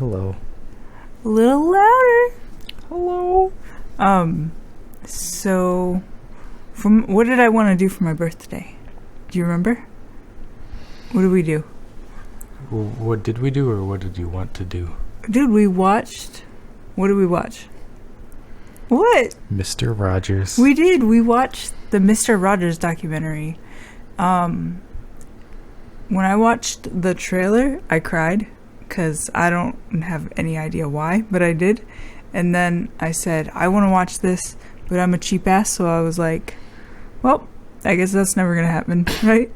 Hello. A little louder. Hello. So, what did I want to do for my birthday? Do you remember? What did we do? What did we do, or what did you want to do? Dude, we watched... What did we watch? What? Mr. Rogers. We did. We watched the Mr. Rogers documentary. When I watched the trailer, I cried because I don't have any idea why, but I did. And then I said, I want to watch this, but I'm a cheap ass, so I was like, well, I guess that's never going to happen, right?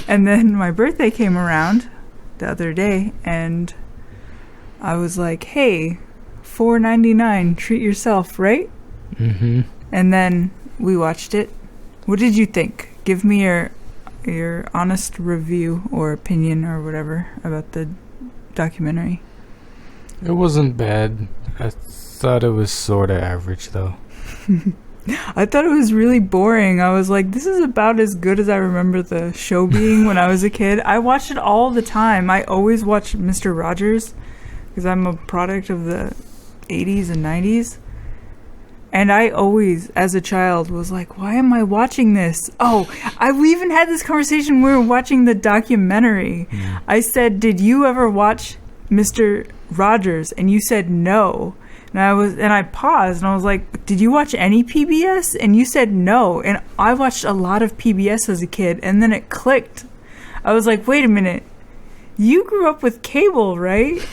And then my birthday came around the other day, and I was like, hey, $4.99, treat yourself, right? Mm-hmm. And then we watched it. What did you think? Give me your honest review or opinion or whatever about the documentary. It wasn't bad. I thought it was sort of average, though. I thought it was really boring. I was like, this is about as good as I remember the show being when I was a kid. I watched it all the time. I always watched Mr. Rogers because I'm a product of the 80s and 90s. And I always, as a child, was like, why am I watching this? Oh, we even had this conversation when we were watching the documentary. Yeah. I said, did you ever watch Mr. Rogers? And you said no. And I paused and I was like, did you watch any PBS? And you said no. And I watched a lot of PBS as a kid, and then it clicked. I was like, wait a minute. You grew up with cable, right?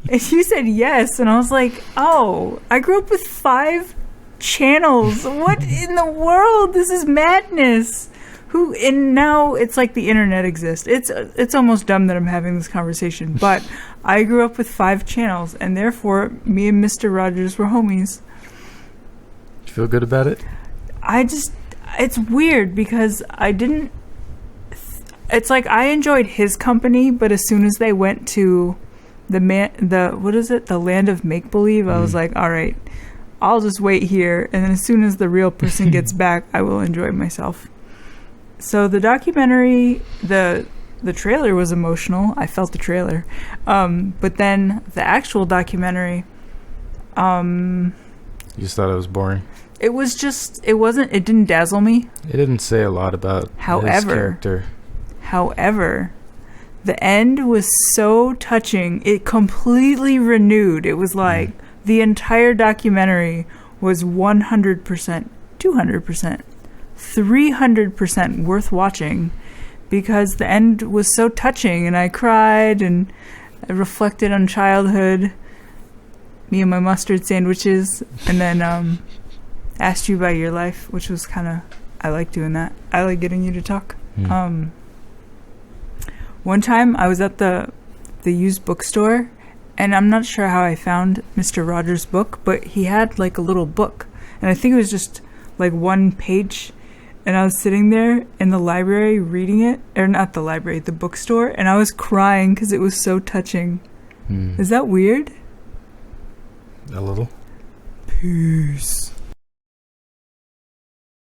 And you said yes. And I was like, oh, I grew up with 5 channels. What in the world? This is madness. And now it's like the internet exists. It's almost dumb that I'm having this conversation, but I grew up with 5 channels, and therefore me and Mr. Rogers were homies. You feel good about it? It's weird because it's like I enjoyed his company, but as soon as they went to the land of make believe, I was like, all right, I'll just wait here, and then as soon as the real person gets back, I will enjoy myself. So the documentary, the trailer was emotional. I felt the trailer. But then the actual documentary... You just thought it was boring? It didn't dazzle me. It didn't say a lot about his character. However, the end was so touching. It completely renewed. It was like the entire documentary was 100%, 200%. 300% worth watching because the end was so touching, and I cried and I reflected on childhood, me and my mustard sandwiches, and then asked you about your life, which was I like doing that. I like getting you to talk. One time I was at the used bookstore, and I'm not sure how I found Mr. Rogers' book, but he had like a little book, and I think it was just like one page. And I was sitting there in the library reading it, or not the library, the bookstore, and I was crying because it was so touching. Is that weird? A little. Peace.